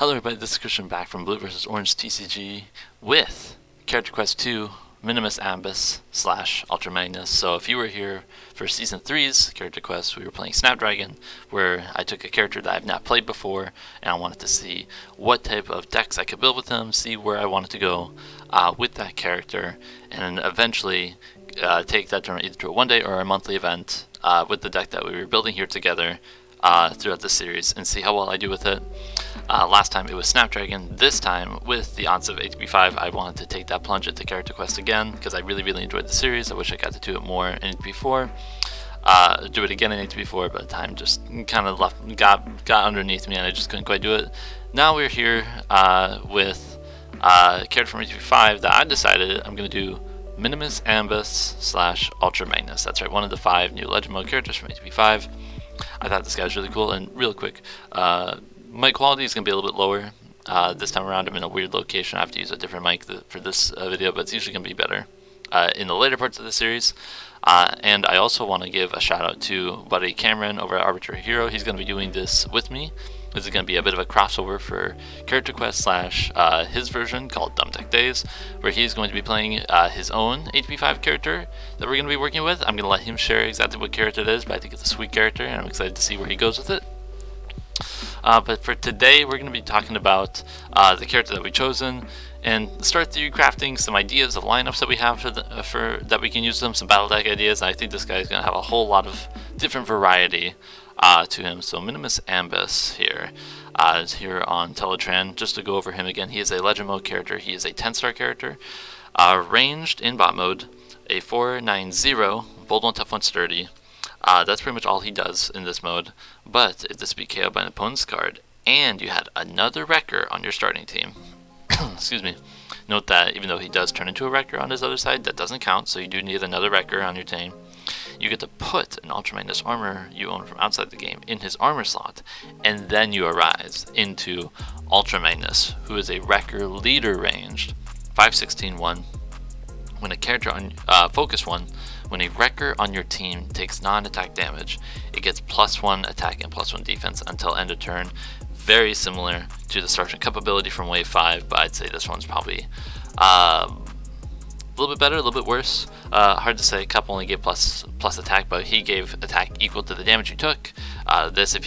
Hello everybody, this is Christian back from Blue vs. Orange TCG with Character Quest 2 Minimus Ambus / Ultra Magnus. So if you were here for Season 3's Character Quest, we were playing SnapDragon, where I took a character that I've not played before, and I wanted to see what type of decks I could build with him, see where I wanted to go with that character, and eventually take that tournament either to a one-day or a monthly event with the deck that we were building here together throughout the series, and see how well I do with it. Last time it was SnapDragon. This time, with the odds of ATP5, I wanted to take that plunge into Character Quest again because I really enjoyed the series. I wish I got to do it more in ATP4. Do it again in ATP4, but time just kind of got underneath me and I just couldn't quite do it. Now we're here with a character from ATP5 that I decided I'm going to do Minimus Ambus / Ultra Magnus. That's right, one of the 5 new Legend Mode characters from ATP5. I thought this guy was really cool, and real quick, mic quality is going to be a little bit lower this time around. I'm in a weird location. I have to use a different mic for this video, but it's usually going to be better in the later parts of the series. And I also want to give a shout out to buddy Cameron over at Arbitrary Hero. He's going to be doing this with me. This is going to be a bit of a crossover for Character Quest / his version called Dumb Tech Days, where he's going to be playing his own ATP5 character that we're going to be working with. I'm going to let him share exactly what character it is, but I think it's a sweet character, and I'm excited to see where he goes with it. But for today, we're going to be talking about the character that we've chosen and start through crafting some ideas of lineups that we have for that we can use them, some battle deck ideas. And I think this guy is going to have a whole lot of different variety to him. So Minimus Ambus here is here on Teletran. Just to go over him again, he is a Legend Mode character. He is a 10-star character, ranged in bot mode, a 4/9/0, bold 1, tough 1, sturdy. That's pretty much all he does in this mode. But if this be KO'd by an opponent's card, and you had another wrecker on your starting team, excuse me, note that even though he does turn into a wrecker on his other side, that doesn't count, so you do need another wrecker on your team. You get to put an Ultra Magnus armor you own from outside the game in his armor slot, and then you arise into Ultra Magnus, who is a wrecker leader ranged, 5/16/1. When a character on focus 1, when a wrecker on your team takes non-attack damage, it gets +1 attack and +1 defense until end of turn. Very similar to the Sergeant Cup ability from Wave 5, but I'd say this one's probably a little bit better, a little bit worse. Hard to say. Cup only gave plus attack, but he gave attack equal to the damage you took. This, if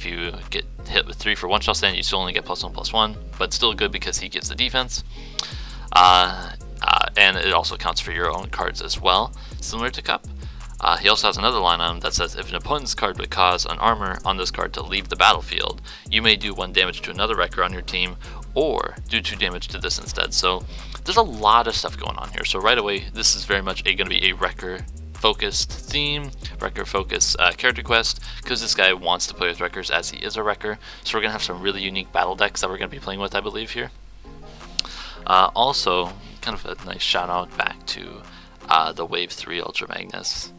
you get hit with 3 for 1 shell stand, you still only get +1/+1, but still good because he gives the defense. And it also counts for your own cards as well, similar to Cup. He also has another line on him that says, if an opponent's card would cause an armor on this card to leave the battlefield, you may do 1 damage to another wrecker on your team, or do 2 damage to this instead. So there's a lot of stuff going on here. So right away, this is very much going to be a wrecker-focused theme, wrecker-focused character quest, because this guy wants to play with wreckers as he is a wrecker. So we're going to have some really unique battle decks that we're going to be playing with, I believe, here. Also, kind of a nice shout out back to the Wave 3 Ultra Magnus,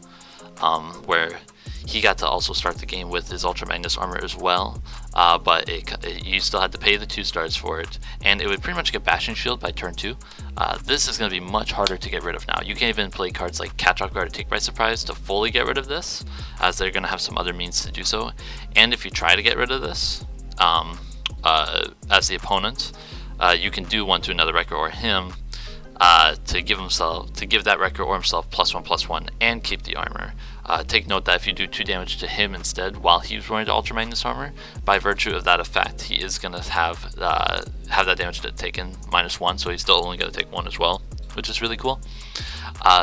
where he got to also start the game with his Ultra Magnus armor as well, but you still had to pay the 2 stars for it, and it would pretty much get Bashing Shield by turn 2. This is going to be much harder to get rid of now. You can't even play cards like Catch Off Guard or Take by Surprise to fully get rid of this, as they're going to have some other means to do so. And if you try to get rid of this as the opponent, you can do 1 to another wrecker or him, to give that wrecker or himself +1/+1 and keep the armor. Take note that if you do 2 damage to him instead while he's wearing the Ultra Magnus armor, by virtue of that effect, he is going to have that damage taken -1, so he's still only going to take 1 as well, which is really cool.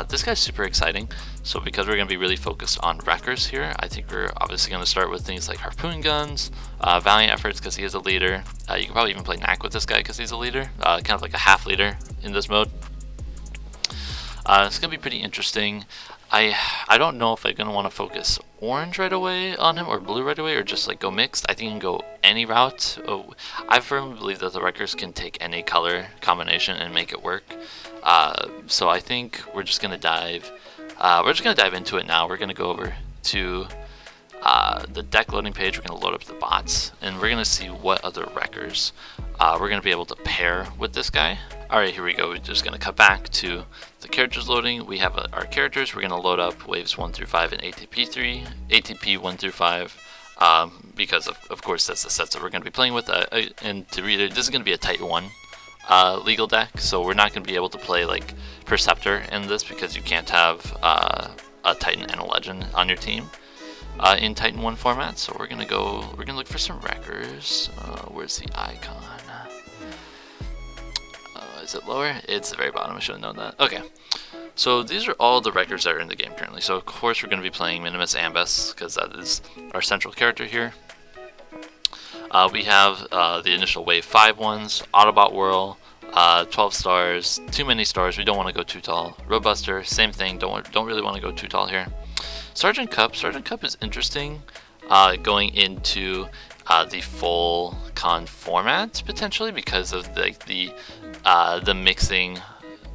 This guy's super exciting. So because we're going to be really focused on wreckers here, I think we're obviously going to start with things like Harpoon Guns, Valiant Efforts because he is a leader. You can probably even play Knack with this guy because he's a leader, kind of like a half leader in this mode. It's going to be pretty interesting. I don't know if I'm going to want to focus orange right away on him or blue right away, or just like go mixed. I think you can go any route. I firmly believe that the wreckers can take any color combination and make it work. So I think we're just going to dive into it now. We're going to go over to the deck loading page. We're going to load up the bots, and we're going to see what other wreckers we're going to be able to pair with this guy. Alright, here we go. We're just going to cut back to the characters loading. We have our characters. We're going to load up waves 1 through 5 in ATP 1 through 5. because of course that's the sets that we're going to be playing with. And to read it, this is going to be a Titan 1 legal deck, so we're not going to be able to play like Perceptor in this because you can't have a Titan and a Legend on your team in Titan 1 format. So we're gonna look for some wreckers. Where's the icon? Is it lower? It's the very bottom. I should have known that. Okay. So these are all the wreckers that are in the game currently. So of course we're going to be playing Minimus Ambus because that is our central character here. We have the initial wave 5 ones, Autobot Whirl, 12 stars, too many stars, we don't want to go too tall. Roadbuster, same thing, don't really want to go too tall here. Sergeant Cup is interesting going into the full con format potentially because of the mixing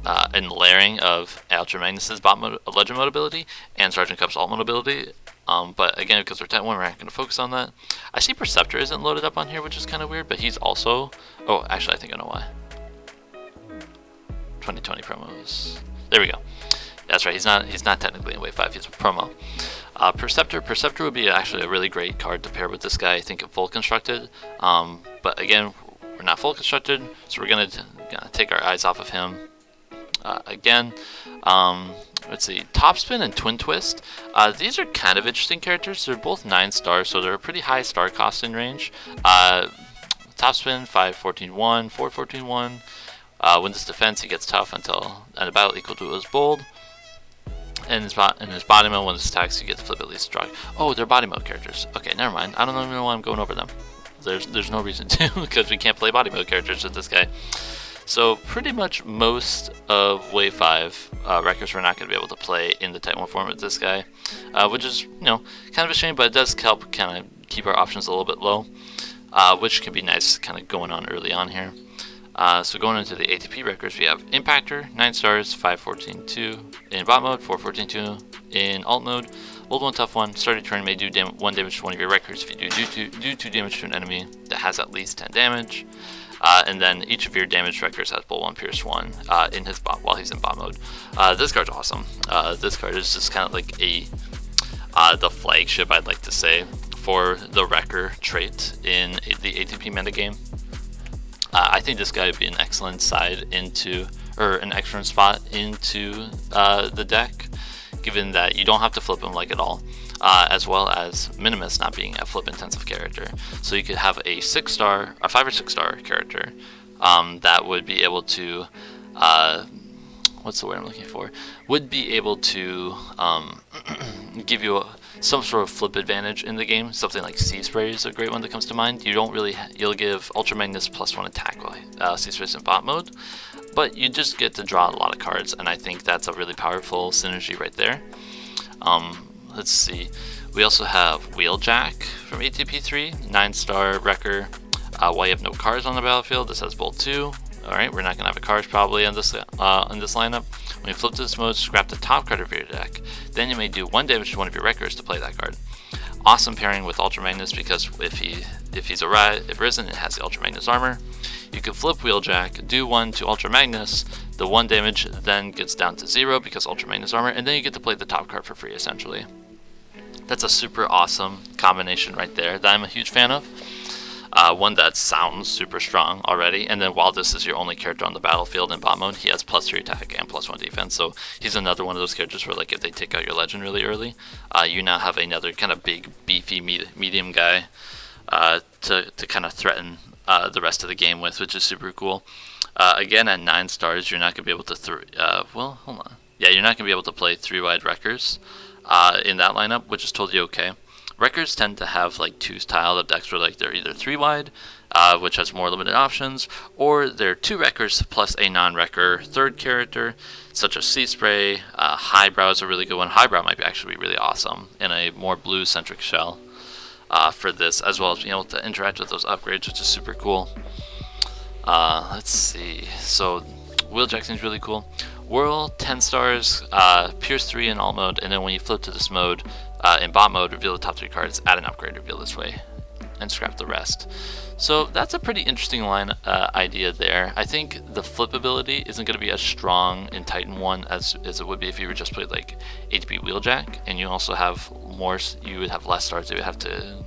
and layering of Ultra Magnus's Legend mode ability and Sergeant Cup's alt mode ability. But again, because we're Titan 1, we're not going to focus on that. I see Perceptor isn't loaded up on here, which is kind of weird, but he's also... Oh, actually, I think I know why. 2020 promos. There we go. That's right, he's not technically in Wave 5, he's a promo. Perceptor would be actually a really great card to pair with this guy, I think, full constructed. But again, we're not full constructed, so we're going to take our eyes off of him. Again, let's see, Topspin and Twin Twist. These are kind of interesting characters. They're both 9 stars, so they're a pretty high star cost in range. Topspin, 5-14-1, 4-14-1. Wins his defense, he gets tough until end of battle equal to his bold. And in his body mode, when his attacks, he gets flip at least draw. Oh, they're body mode characters. Okay, never mind. I don't even know why I'm going over them. There's no reason to, because we can't play body mode characters with this guy. So pretty much most of Wave 5 wreckers we're not going to be able to play in the Titan 1 format with this guy, which is, kind of a shame, but it does help kind of keep our options a little bit low, which can be nice kind of going on early on here. So going into the ATP wreckers, we have Impactor, 9 stars, 5-14-2 in bot mode, 4-14-2 in alt mode. Old one, tough one. Start your turn, may do 1 damage to one of your wreckers if you do 2 damage to an enemy that has at least 10 damage. And then each of your damaged wreckers has Bolt 1, Pierce 1 in his bot while he's in bot mode. This card's awesome. This card is just kind of like the flagship, I'd like to say, for the wrecker trait in the ATP metagame. I think this guy would be an excellent side into, or an excellent spot into the deck, given that you don't have to flip him like at all. As well as Minimus not being a flip intensive character. So you could have a 6-star, a 5 or 6 star character that would be able to, what's the word I'm looking for? Would be able to give you some sort of flip advantage in the game. Something like Sea Spray is a great one that comes to mind. You don't really, you'll give Ultra Magnus +1 attack while Sea Spray's in bot mode, but you just get to draw a lot of cards, and I think that's a really powerful synergy right there. Let's see, we also have Wheeljack from ATP3, 9-star wrecker. While you have no cards on the battlefield, this has Bolt 2. Alright, we're not going to have a card probably in this lineup. When you flip to this mode, scrap the top card of your deck. Then you may do 1 damage to one of your wreckers to play that card. Awesome pairing with Ultra Magnus, because if he's risen, it has the Ultra Magnus armor. You can flip Wheeljack, do 1 to Ultra Magnus, the 1 damage then gets down to 0 because Ultra Magnus armor, and then you get to play the top card for free essentially. That's a super awesome combination right there that I'm a huge fan of. One that sounds super strong already, and then while this is your only character on the battlefield in bot mode, he has +3 attack and +1 defense, so he's another one of those characters where, like, if they take out your legend really early, you now have another kind of big, beefy, medium guy to kind of threaten the rest of the game with, which is super cool. Again, at 9 stars, you're not going to be able to, well, hold on. Yeah, you're not going to be able to play 3-wide wreckers in that lineup, which is totally okay. Wreckers tend to have like 2 style of decks where like they're either 3-wide, which has more limited options, or they're 2 wreckers plus a non-wrecker 3rd character, such as Sea Spray. Highbrow is a really good one. Highbrow might actually be really awesome in a more blue-centric shell for this, as well as being able to interact with those upgrades, which is super cool. Let's see. So Wheeljack seems really cool. Whirl, 10 stars, Pierce 3 in alt mode, and then when you flip to this mode, in bot mode, reveal the top 3 cards, add an upgrade reveal this way, and scrap the rest. So that's a pretty interesting line idea there. I think the flip ability isn't going to be as strong in Titan 1 as it would be if you were just played like ATP Wheeljack, and you also have more, you would have less stars that you would have to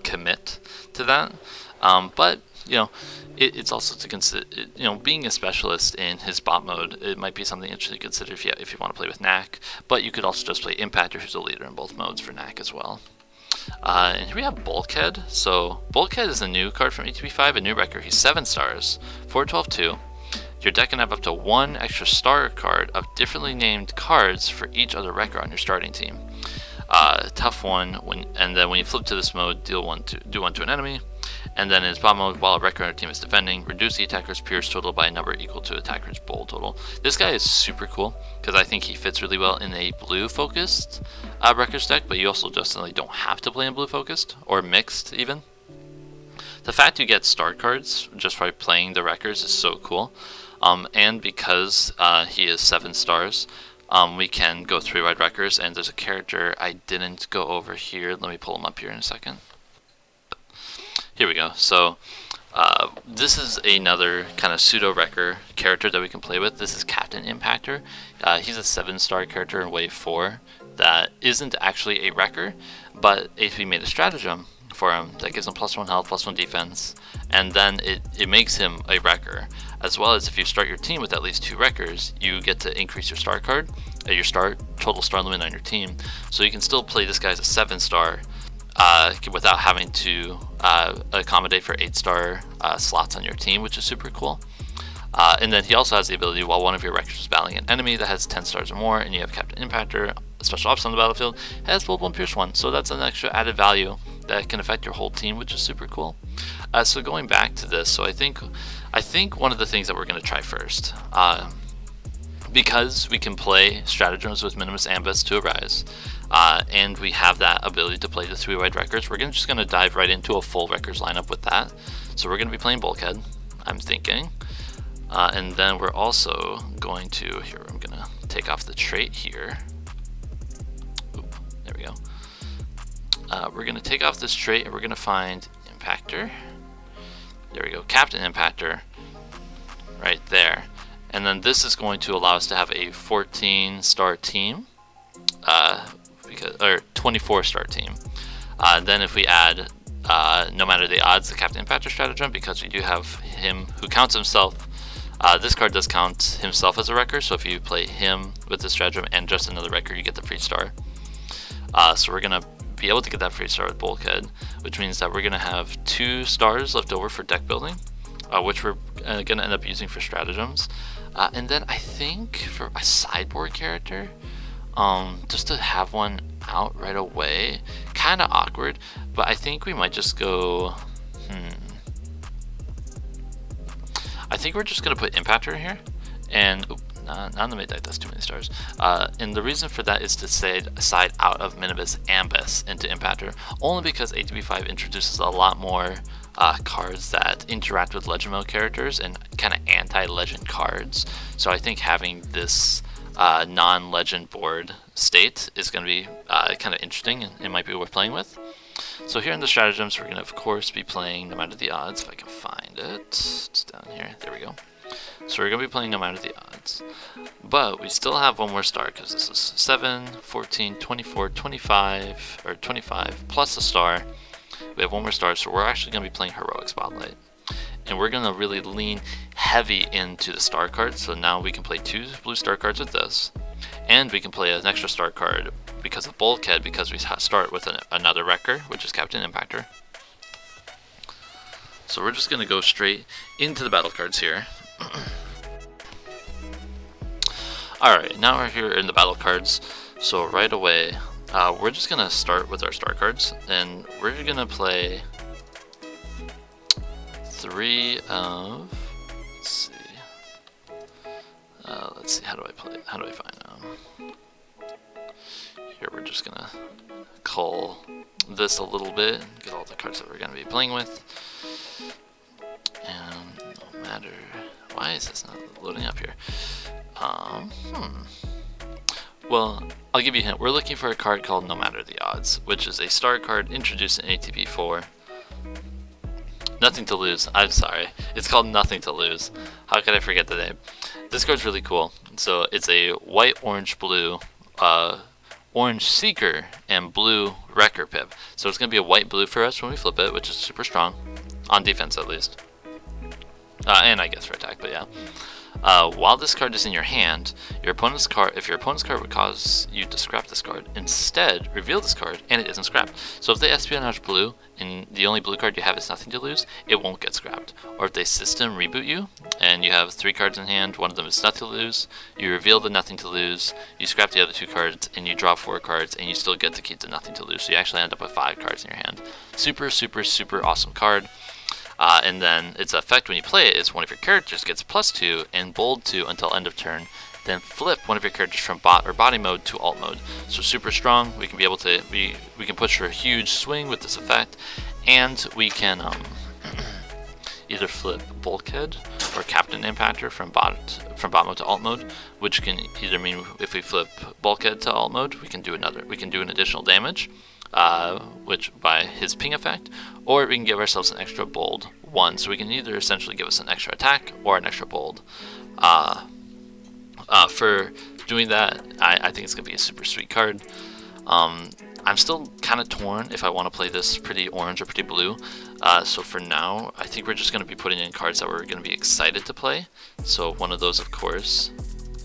commit to that. But you know, it's also to consider, you know, being a specialist in his bot mode, it might be something interesting to consider if you want to play with Knack. But you could also just play Impactor, who's a leader in both modes for Knack as well. And here we have Bulkhead. So Bulkhead is a new card from ATP 5, a new record. He's 7 stars, 4/12/2. Your deck can have up to 1 extra star card of differently named cards for each other record on your starting team. Tough one. And then when you flip to this mode, do 1 to an enemy. And then in his bot mode, while a record on your team is defending, reduce the attacker's Pierce total by a number equal to attacker's Bowl total. This guy is super cool because I think he fits really well in a blue focused records deck, but you also definitely don't have to play in blue focused or mixed even. The fact you get star cards just by playing the records is so cool. And because he is 7 stars, we can go 3-wide records, and there's a character I didn't go over here. Let me pull him up here in a second. Here we go. So this is another kind of pseudo-wrecker character that we can play with. This is Captain Impactor. He's a 7-star character in Wave 4 that isn't actually a wrecker, but ATP made a stratagem for him that gives him +1 health, +1 defense, and then it makes him a wrecker. As well as if you start your team with at least 2 wreckers, you get to increase your star card, your total star limit on your team. So you can still play this guy as a 7-star without having to accommodate for 8-star slots on your team, which is super cool. And then he also has the ability, while one of your wreckers is battling an enemy that has 10 stars or more, and you have Captain Impactor, a special option on the battlefield, has Bold 1 Pierce 1. So that's an extra added value that can affect your whole team, which is super cool. So going back to this, so I think one of the things that we're going to try first, because we can play stratagems with Minimus Ambus to Arise, and we have that ability to play the 3-wide records, we're just going to dive right into a full records lineup with that. So we're going to be playing Bulkhead, I'm thinking. And then we're also going to, here, I'm going to take off the trait here. Oop, there we go. We're going to take off this trait and we're going to find Impactor. There we go, Captain Impactor, right there. And then this is going to allow us to have a 14-star team, or 24-star team. Then if we add, no matter the odds, the Captain Impactor stratagem, because we do have him who counts himself. This card does count himself as a wrecker, so if you play him with the stratagem and just another wrecker, you get the free star. So we're going to be able to get that free star with Bulkhead, which means that we're going to have 2 stars left over for deck building, which we're going to end up using for stratagems. And then I think for a sideboard character, just to have one out right away, kind of awkward, but I think we might just go, I think we're just going to put Impactor here, and not in the mid deck, that's too many stars. And the reason for that is to side out of Minimus Ambus into Impactor, only because ATP 5 introduces a lot more cards that interact with Legend mode characters and kind of anti-Legend cards. So I think having this non-Legend board state is going to be kind of interesting, and it might be worth playing with. So here in the stratagems, we're going to of course be playing No Matter the Odds, if I can find it. It's down here, there we go. So we're going to be playing No Matter the Odds. But we still have one more star, because this is 7, 14, 24, 25, or 25 plus a star. We have one more star, so we're actually going to be playing Heroic Spotlight. And we're going to really lean heavy into the star cards, so now we can play 2 blue star cards with this. And we can play an extra star card because of Bulkhead, because we start with another wrecker, which is Captain Impactor. So we're just going to go straight into the battle cards here. Alright, now we're here in the battle cards, so right away, we're just going to start with our star cards, and we're going to play 3 of, let's see, how do I play, how do I find them? Here we're just going to cull this a little bit, get all the cards that we're going to be playing with, and no matter, why is this not loading up here? Well, I'll give you a hint. We're looking for a card called No Matter the Odds, which is a star card introduced in ATP 4. Nothing to Lose. I'm sorry. It's called Nothing to Lose. How could I forget the name? This card's really cool. So it's a white, orange, blue orange Seeker, and blue Wrecker Pip. So it's going to be a white-blue for us when we flip it, which is super strong. On defense, at least. And I guess for attack, but yeah. While this card is in your hand, if your opponent's card would cause you to scrap this card, instead reveal this card and it isn't scrapped. So if they espionage blue and the only blue card you have is nothing to lose, it won't get scrapped. Or if they system reboot you and you have 3 cards in hand, one of them is nothing to lose, you reveal the nothing to lose, you scrap the other 2 cards, and you draw 4 cards, and you still get to keep the nothing to lose. So you actually end up with 5 cards in your hand. Super, super, super awesome card. And then its effect when you play it is one of your characters gets +2 and bold 2 until end of turn. Then flip one of your characters from bot or body mode to alt mode. So super strong. We can be able to we can push for a huge swing with this effect, and we can either flip Bulkhead or Captain Impactor from bot mode to alt mode, which can either mean if we flip Bulkhead to alt mode, we can do an additional damage. Which by his ping effect, or we can give ourselves an extra bold 1. So we can either essentially give us an extra attack or an extra bold. For doing that, I think it's going to be a super sweet card. I'm still kind of torn if I want to play this pretty orange or pretty blue. So for now, I think we're just going to be putting in cards that we're going to be excited to play. So one of those, of course,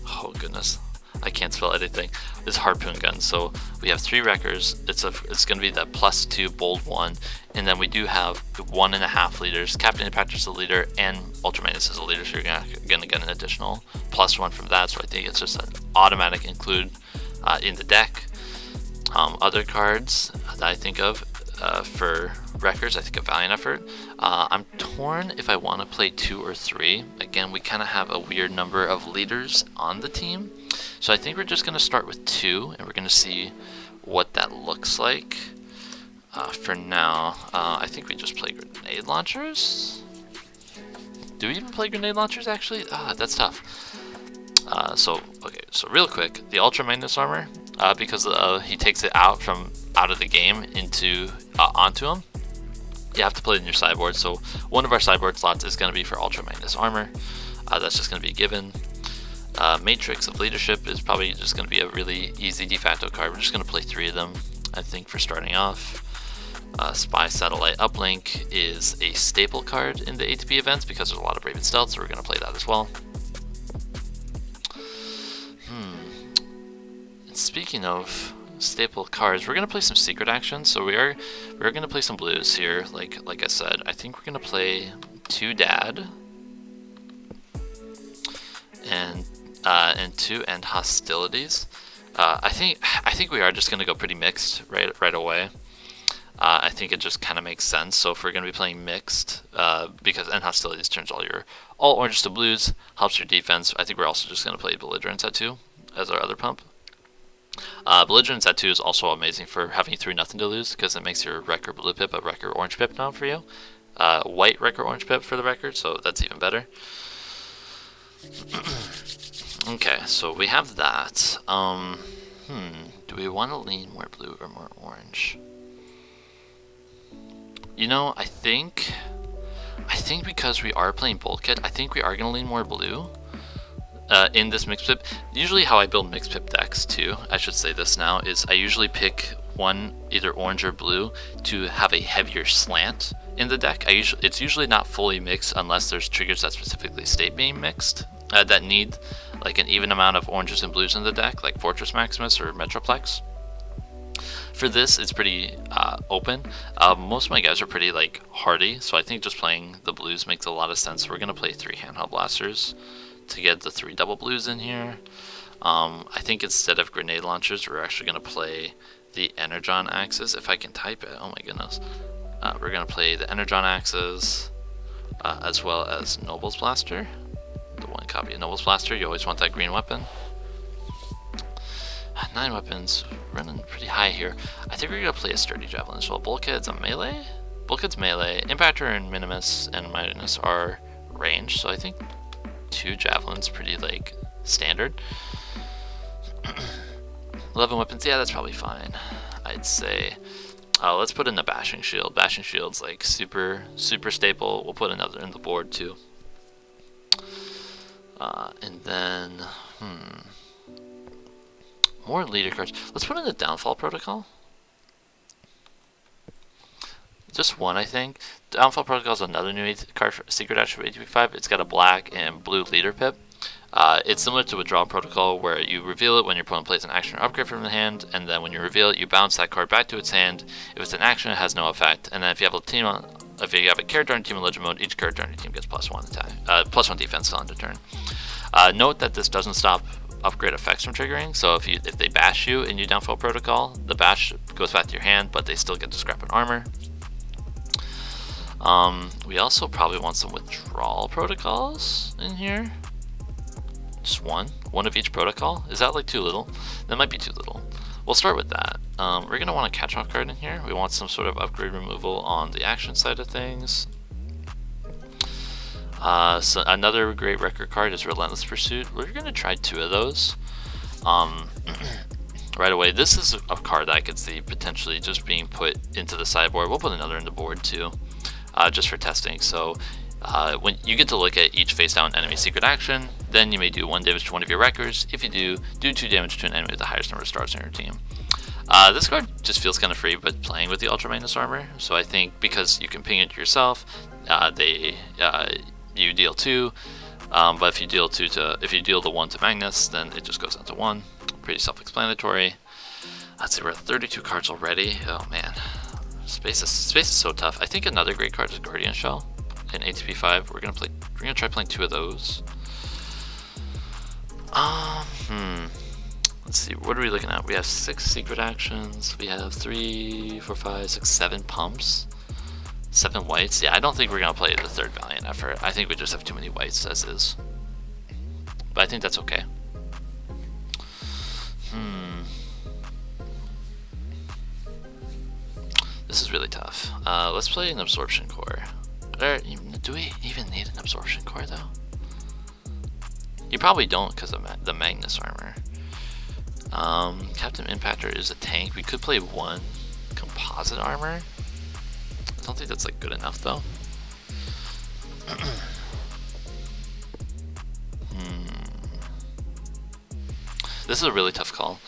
oh goodness, I can't spell anything, is Harpoon Gun. So we have 3 wreckers. It's going to be that +2 bold 1, and then we do have 1.5 leaders. Captain Impactor is the leader, and Ultra Magnus is the leader. So you're going to get an additional +1 from that. So I think it's just an automatic include in the deck. Other cards that I think of for wreckers, I think of Valiant Effort. I'm torn if I want to play 2 or 3. Again, we kind of have a weird number of leaders on the team. So I think we're just going to start with 2, and we're going to see what that looks like. For now, I think we just play grenade launchers. Do we even play grenade launchers, actually? That's tough. So real quick, the Ultra Magnus armor, because he takes it out of the game onto him, you have to play it in your sideboard. So one of our sideboard slots is going to be for Ultra Magnus armor. That's just going to be a given. Matrix of Leadership is probably just going to be a really easy de facto card. We're just going to play 3 of them, I think, for starting off. Spy Satellite Uplink is a staple card in the ATP events because there's a lot of Raven Stealth, so we're going to play that as well. And speaking of staple cards, we're going to play some secret action. So we're going to play some blues here. Like I said, I think we're going to play 2 Dad and 2 End Hostilities. I think we are just going to go pretty mixed right away. I think it just kind of makes sense. So if we're going to be playing mixed, because End Hostilities turns all oranges to blues, helps your defense. I think we're also just going to play Belligerence at 2 as our other pump. Belligerence at 2 is also amazing for having 3 nothing to lose, because it makes your Wrecker Blue Pip a Wrecker Orange Pip now for you. White Wrecker Orange Pip for the record, so that's even better. Okay, so we have that. Do we want to lean more blue or more orange? You know, I think because we are playing Bulkhead, I think we are going to lean more blue in this mixed pip. Usually how I build mixed pip decks too, I should say this now, is I usually pick one, either orange or blue, to have a heavier slant in the deck. It's usually not fully mixed unless there's triggers that specifically state being mixed, that need like an even amount of oranges and blues in the deck, like Fortress Maximus or Metroplex. For this, it's pretty open. Most of my guys are pretty hardy, so I think just playing the blues makes a lot of sense. We're gonna play 3 handheld blasters to get the 3 double blues in here. I think instead of grenade launchers, we're actually gonna play the Energon Axes, if I can type it. Oh my goodness. We're gonna play the Energon Axes, as well as Noble's Blaster. The 1 copy of Noble's Blaster. You always want that green weapon. 9 weapons, running pretty high here. I think we're gonna play a Sturdy Javelin as well. Bulkhead's a melee. Bulkhead's melee. Impactor and Minimus are range, so I think 2 Javelins pretty standard. 11 weapons, yeah, that's probably fine, I'd say. Let's put in the Bashing Shield. Bashing Shield's super staple. We'll put another in the board too. And then, More leader cards. Let's put in the Downfall Protocol. Just one, I think. Downfall Protocol is another new card for secret attribute for ATP5. It's got a black and blue leader pip. It's similar to Withdrawal Protocol, where you reveal it when your opponent plays an action or upgrade from the hand, and then when you reveal it, you bounce that card back to its hand. If it's an action, it has no effect. And then if you have a character on your team in Legend mode, each character on your team gets +1 attack, +1 defense till end of turn. Note that this doesn't stop upgrade effects from triggering. So if they bash you and you Downfall Protocol, the bash goes back to your hand, but they still get to scrap an armor. We also probably want some withdrawal protocols in here. Just one of each protocol. Is that like too little? That might be too little. We'll start with that. We're gonna want a catch-off card in here. We want some sort of upgrade removal on the action side of things. So another great record card is Relentless Pursuit. We're gonna try 2 of those. Right away, this is a card that I could see potentially just being put into the sideboard. We'll put another in the board too, just for testing. So when you get to look at each face down enemy secret action, then you may do 1 damage to one of your records. If you do 2 damage to an enemy with the highest number of stars on your team. This card just feels kind of free, but playing with the Ultra Magnus armor. So I think because you can ping it yourself, you deal 2. But if you deal the 1 to Magnus, then it just goes down to 1. Pretty self-explanatory. Let's see, we're at 32 cards already. Oh man, space is so tough. I think another great card is Guardian Shell in ATP5. We're gonna try playing 2 of those. Let's see, what are we looking at? We have 6 secret actions. We have 3, 4, 5, 6, 7 pumps. 7 whites. Yeah, I don't think we're gonna play the 3rd Valiant effort. I think we just have too many whites as is. But I think that's okay. This is really tough. Let's play an Absorption Core. Do we even need an Absorption Core though? You probably don't because of the Magnus armor. Captain Impactor is a tank. We could play 1 composite armor. I don't think that's like good enough though. This is a really tough call.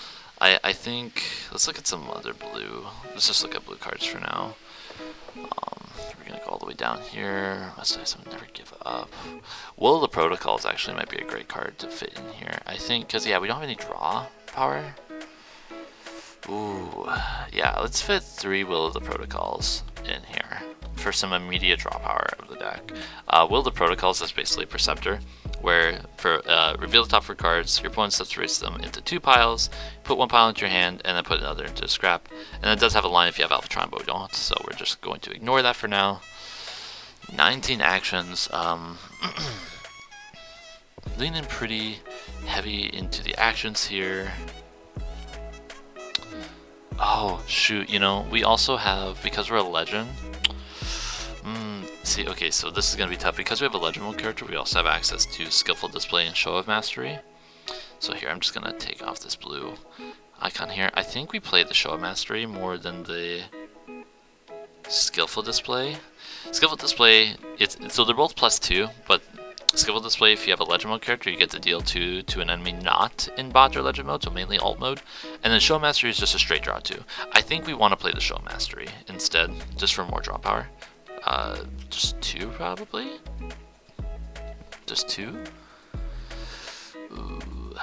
I think let's look at some other blue. Let's just look at blue cards for now. We're gonna go all the way down here. Must I never give up. Will of the Protocols actually might be a great card to fit in here. I think because yeah, we don't have any draw power. Ooh, yeah, let's fit 3 Will of the Protocols in here for some immediate draw power of the deck. Will of the Protocols is basically Preceptor, where for reveal the top 4 cards, your opponent separates them into 2 piles, put 1 pile into your hand, and then put another into a scrap. And it does have a line if you have Alphatron, but we don't, so we're just going to ignore that for now. 19 actions. Leaning pretty heavy into the actions here. Oh shoot, you know, we also have, because we're a legend, see, okay, so this is going to be tough. Because we have a legend mode character, we also have access to Skillful Display and Show of Mastery. So here, I'm just going to take off this blue icon here. I think we play the Show of Mastery more than the Skillful Display. Skillful Display, so they're both +2, but Skillful Display, if you have a legend mode character, you get to deal 2 to an enemy not in bot or legend mode, so mainly alt mode. And then Show Mastery is just a straight draw 2. I think we want to play the Show Mastery instead, just for more draw power. Just 2 probably? Just 2? Ooh.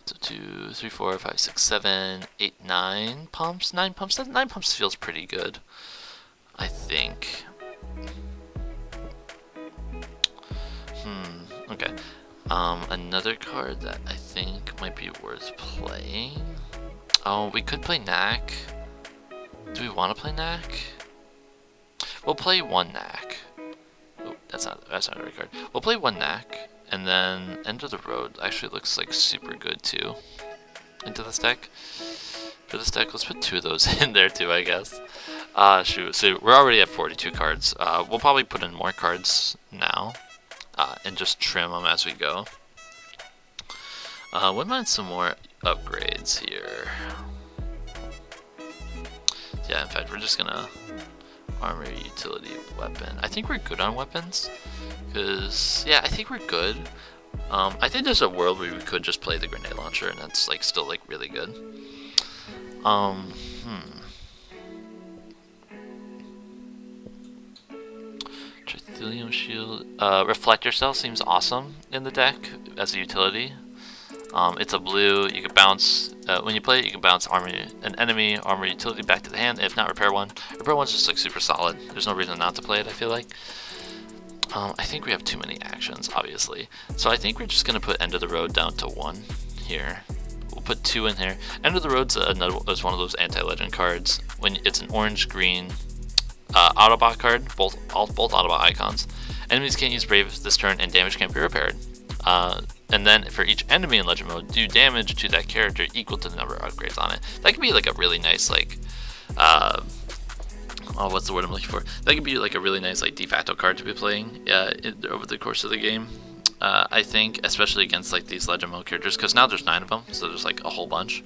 So 2, 3, 4, 5, 6, 7, 8, 9 pumps? 9 pumps? 9 pumps feels pretty good, I think. Okay. Another card that I think might be worth playing. Oh, we could play Knack. Do we want to play Knack? We'll play 1 Knack. Oh, that's not a right card. We'll play 1 Knack, and then End of the Road actually looks like super good too. Into this deck. For this deck, let's put 2 of those in there too, I guess. Shoot. So we're already at 42 cards. We'll probably put in more cards now. And just trim them as we go. Wouldn't mind some more upgrades here. Yeah, in fact, we're just gonna armor utility weapon. I think we're good on weapons, because yeah, I think we're good. I think there's a world where we could just play the grenade launcher and it's like still like really good. Trithelium Shield. Reflector Cell seems awesome in the deck as a utility. It's a blue. You can bounce when you play it. You can bounce an enemy armor utility back to the hand. If not, repair one. Repair one's just like super solid. There's no reason not to play it, I feel like. I think we have too many actions, obviously. So I think we're just gonna put End of the Road down to 1 here. We'll put 2 in here. End of the Road's is one of those anti-legend cards. When it's an orange-green Autobot card, both Autobot icons. Enemies can't use Brave this turn, and damage can't be repaired. And then for each enemy in Legend Mode, do damage to that character equal to the number of upgrades on it. That could be like a really nice like what's the word I'm looking for? That could be like a really nice like de facto card to be playing over the course of the game. I think, especially against like these Legend Mode characters, because now there's 9 of them, so there's like a whole bunch.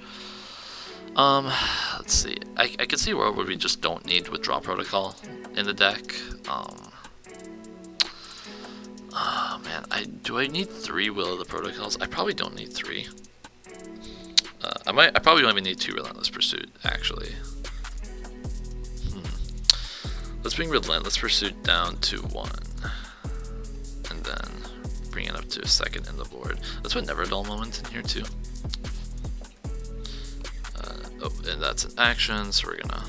Let's see. I could see a world where we just don't need Withdrawal Protocol in the deck. Oh man, do I need 3 Will of the Protocols? I probably don't need 3. I probably don't even need 2 Relentless Pursuit, actually. Let's bring Relentless Pursuit down to 1. And then bring it up to 2nd in the board. Let's put Never a Dull Moment in here too. Oh, and that's an action, so we're gonna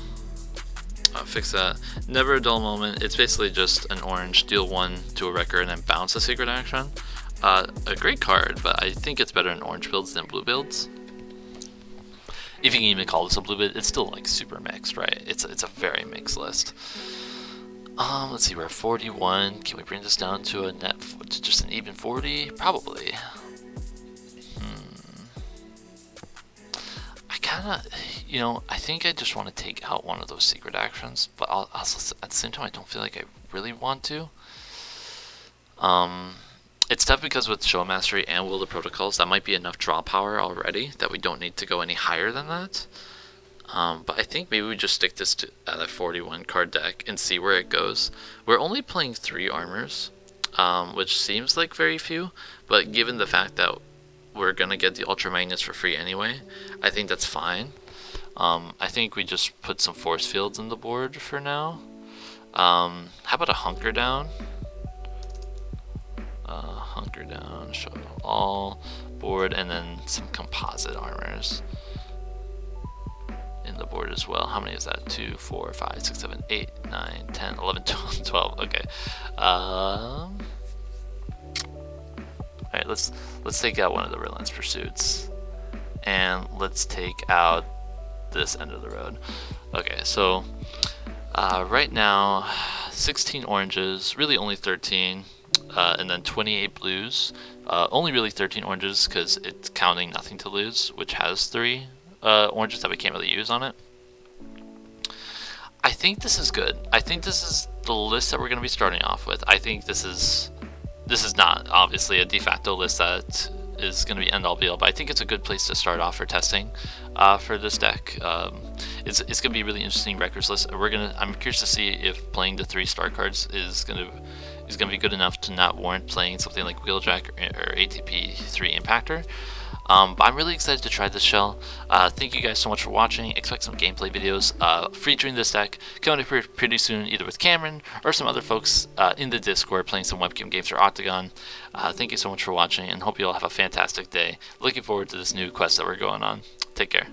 fix that. Never a Dull Moment. It's basically just an orange, deal 1 to a record, and then bounce a secret action. A great card, but I think it's better in orange builds than blue builds. If you can even call this a blue build, it's still like super mixed, right? It's a very mixed list. Let's see, we're at 41. Can we bring this down to a to just an even 40? Probably. I think I just want to take out one of those secret actions, but also at the same time I don't feel like I really want to. It's tough because with Show Mastery and Will of the Protocols, that might be enough draw power already that we don't need to go any higher than that. But I think maybe we just stick this to a 41 card deck and see where it goes. We're only playing 3 armors, which seems like very few, but given the fact that we're gonna get the Ultra Magnus for free anyway, I think that's fine. I think we just put some force fields in the board for now. How about a Hunker Down? Hunker Down, show all board, and then some composite armors in the board as well. How many is that? 2, 4, 5, 6, 7, 8, 9, 10, 11, 12. Okay. Alright, let's take out one of the Relentless Pursuits. And let's take out this End of the Road. Okay, so right now 16 oranges, really only 13, and then 28 blues. Only really 13 oranges because it's counting Nothing to Lose, which has 3 oranges that we can't really use on it. I think this is good. I think this is the list that we're going to be starting off with. I think this is not obviously a de facto list that is going to be end all be all, but I think it's a good place to start off for testing for this deck. It's going to be a really interesting records list. I'm curious to see if playing the 3 star cards is going to be good enough to not warrant playing something like Wheeljack or ATP 3 Impactor. But I'm really excited to try this shell. Thank you guys so much for watching. Expect some gameplay videos featuring this deck coming up pretty soon, either with Cameron or some other folks in the Discord playing some webcam games for Octagon. Thank you so much for watching, and hope you all have a fantastic day. Looking forward to this new quest that we're going on. Take care.